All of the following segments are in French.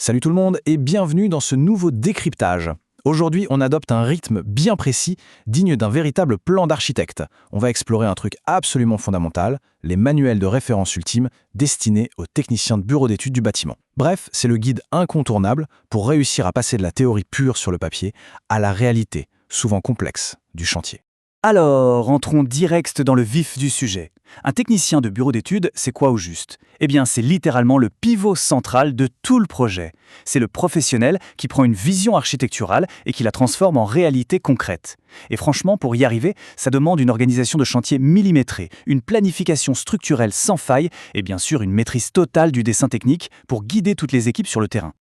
Salut tout le monde et bienvenue dans ce nouveau décryptage. Aujourd'hui, on adopte un rythme bien précis, digne d'un véritable plan d'architecte. On va explorer un truc absolument fondamental, les manuels de référence ultimes destinés aux techniciens de bureau d'études du bâtiment. Bref, c'est le guide incontournable pour réussir à passer de la théorie pure sur le papier à la réalité, souvent complexe, du chantier. Alors, entrons direct dans le vif du sujet. Un technicien de bureau d'études, c'est quoi au juste? Eh bien, c'est littéralement le pivot central de tout le projet. C'est le professionnel qui prend une vision architecturale et qui la transforme en réalité concrète. Et franchement, pour y arriver, ça demande une organisation de chantier millimétrée, une planification structurelle sans faille et bien sûr une maîtrise totale du dessin technique pour guider toutes les équipes sur le terrain.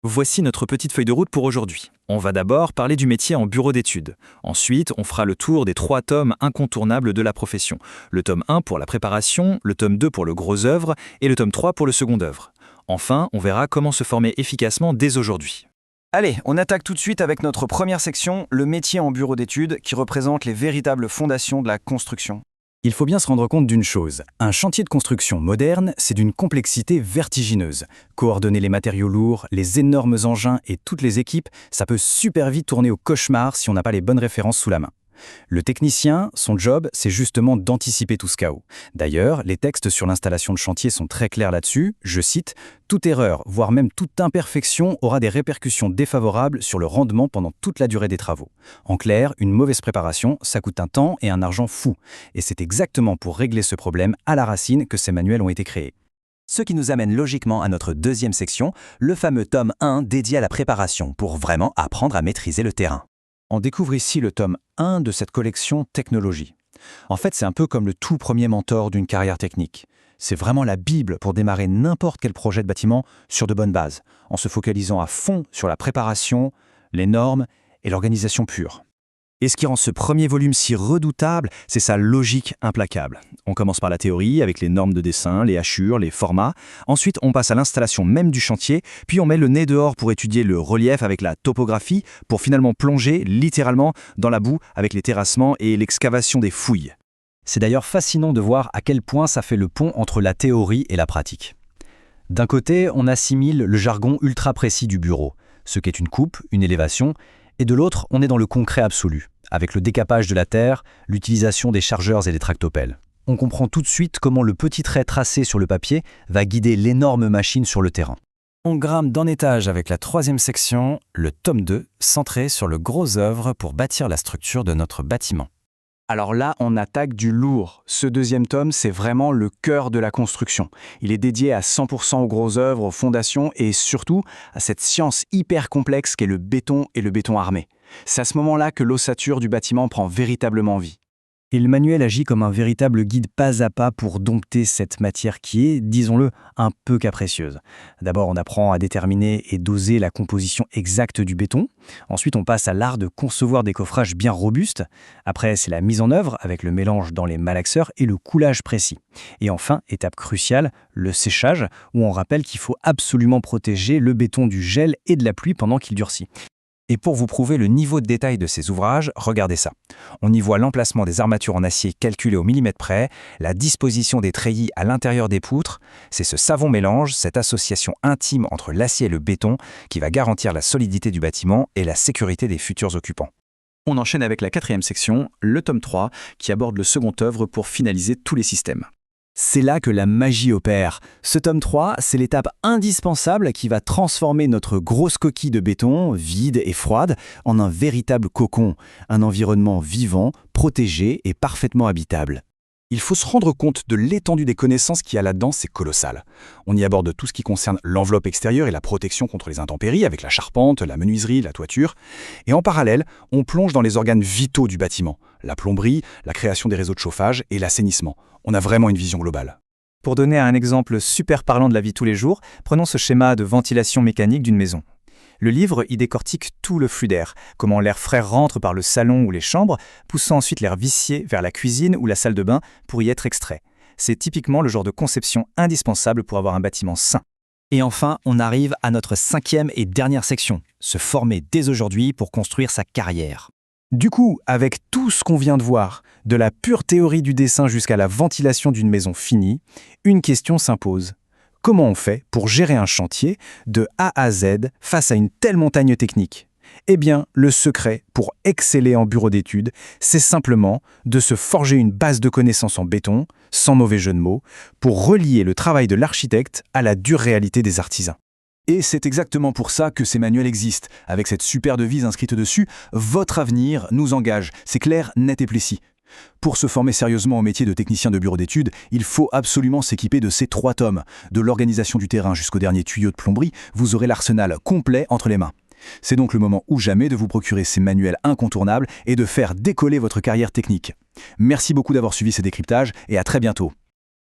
Voici notre petite feuille de route pour aujourd'hui. On va d'abord parler du métier en bureau d'études. Ensuite, on fera le tour des 3 tomes incontournables de la profession. Le tome 1 pour la préparation, le tome 2 pour le gros œuvre et le tome 3 pour le second œuvre. Enfin, on verra comment se former efficacement dès aujourd'hui. Allez, on attaque tout de suite avec notre première section, le métier en bureau d'études, qui représente les véritables fondations de la construction. Il faut bien se rendre compte d'une chose, un chantier de construction moderne, c'est d'une complexité vertigineuse. Coordonner les matériaux lourds, les énormes engins et toutes les équipes, ça peut super vite tourner au cauchemar si on n'a pas les bonnes références sous la main. Le technicien, son job, c'est justement d'anticiper tout ce chaos. D'ailleurs, les textes sur l'installation de chantier sont très clairs là-dessus. Je cite, « Toute erreur, voire même toute imperfection aura des répercussions défavorables sur le rendement pendant toute la durée des travaux. » En clair, une mauvaise préparation, ça coûte un temps et un argent fou. Et c'est exactement pour régler ce problème à la racine que ces manuels ont été créés. Ce qui nous amène logiquement à notre deuxième section, le fameux tome 1 dédié à la préparation, pour vraiment apprendre à maîtriser le terrain. On découvre ici le tome 1 de cette collection Technologie. En fait, c'est un peu comme le tout premier mentor d'une carrière technique. C'est vraiment la Bible pour démarrer n'importe quel projet de bâtiment sur de bonnes bases, en se focalisant à fond sur la préparation, les normes et l'organisation pure. Et ce qui rend ce premier volume si redoutable, c'est sa logique implacable. On commence par la théorie, avec les normes de dessin, les hachures, les formats. Ensuite, on passe à l'installation même du chantier, puis on met le nez dehors pour étudier le relief avec la topographie, pour finalement plonger littéralement dans la boue avec les terrassements et l'excavation des fouilles. C'est d'ailleurs fascinant de voir à quel point ça fait le pont entre la théorie et la pratique. D'un côté, on assimile le jargon ultra précis du bureau, ce qu'est une coupe, une élévation, et de l'autre, on est dans le concret absolu, avec le décapage de la terre, l'utilisation des chargeurs et des tractopelles. On comprend tout de suite comment le petit trait tracé sur le papier va guider l'énorme machine sur le terrain. On grimpe d'un étage avec la troisième section, le tome 2, centré sur le gros œuvre pour bâtir la structure de notre bâtiment. Alors là, on attaque du lourd. Ce deuxième tome, c'est vraiment le cœur de la construction. Il est dédié à 100% aux grosses œuvres, aux fondations et surtout à cette science hyper complexe qu'est le béton et le béton armé. C'est à ce moment-là que l'ossature du bâtiment prend véritablement vie. Et le manuel agit comme un véritable guide pas à pas pour dompter cette matière qui est, disons-le, un peu capricieuse. D'abord, on apprend à déterminer et doser la composition exacte du béton. Ensuite, on passe à l'art de concevoir des coffrages bien robustes. Après, c'est la mise en œuvre avec le mélange dans les malaxeurs et le coulage précis. Et enfin, étape cruciale, le séchage, où on rappelle qu'il faut absolument protéger le béton du gel et de la pluie pendant qu'il durcit. Et pour vous prouver le niveau de détail de ces ouvrages, regardez ça. On y voit l'emplacement des armatures en acier calculé au millimètre près, la disposition des treillis à l'intérieur des poutres. C'est ce savant mélange, cette association intime entre l'acier et le béton qui va garantir la solidité du bâtiment et la sécurité des futurs occupants. On enchaîne avec la 4e section, le tome 3, qui aborde le second œuvre pour finaliser tous les systèmes. C'est là que la magie opère. Ce tome 3, c'est l'étape indispensable qui va transformer notre grosse coquille de béton, vide et froide, en un véritable cocon, un environnement vivant, protégé et parfaitement habitable. Il faut se rendre compte de l'étendue des connaissances qu'il y a là-dedans, c'est colossal. On y aborde tout ce qui concerne l'enveloppe extérieure et la protection contre les intempéries avec la charpente, la menuiserie, la toiture. Et en parallèle, on plonge dans les organes vitaux du bâtiment, la plomberie, la création des réseaux de chauffage et l'assainissement. On a vraiment une vision globale. Pour donner un exemple super parlant de la vie de tous les jours, prenons ce schéma de ventilation mécanique d'une maison. Le livre y décortique tout le flux d'air, comment l'air frais rentre par le salon ou les chambres, poussant ensuite l'air vicié vers la cuisine ou la salle de bain pour y être extrait. C'est typiquement le genre de conception indispensable pour avoir un bâtiment sain. Et enfin, on arrive à notre 5e et dernière section, se former dès aujourd'hui pour construire sa carrière. Du coup, avec tout ce qu'on vient de voir, de la pure théorie du dessin jusqu'à la ventilation d'une maison finie, une question s'impose. comment on fait pour gérer un chantier de A à Z face à une telle montagne technique? Eh bien, le secret pour exceller en bureau d'études, c'est simplement de se forger une base de connaissances en béton, sans mauvais jeu de mots, pour relier le travail de l'architecte à la dure réalité des artisans. Et c'est exactement pour ça que ces manuels existent. Avec cette super devise inscrite dessus, votre avenir nous engage. C'est clair, net et précis. Pour se former sérieusement au métier de technicien de bureau d'études, il faut absolument s'équiper de ces 3 tomes. De l'organisation du terrain jusqu'au dernier tuyau de plomberie, vous aurez l'arsenal complet entre les mains. C'est donc le moment ou jamais de vous procurer ces manuels incontournables et de faire décoller votre carrière technique. Merci beaucoup d'avoir suivi ces décryptages et à très bientôt.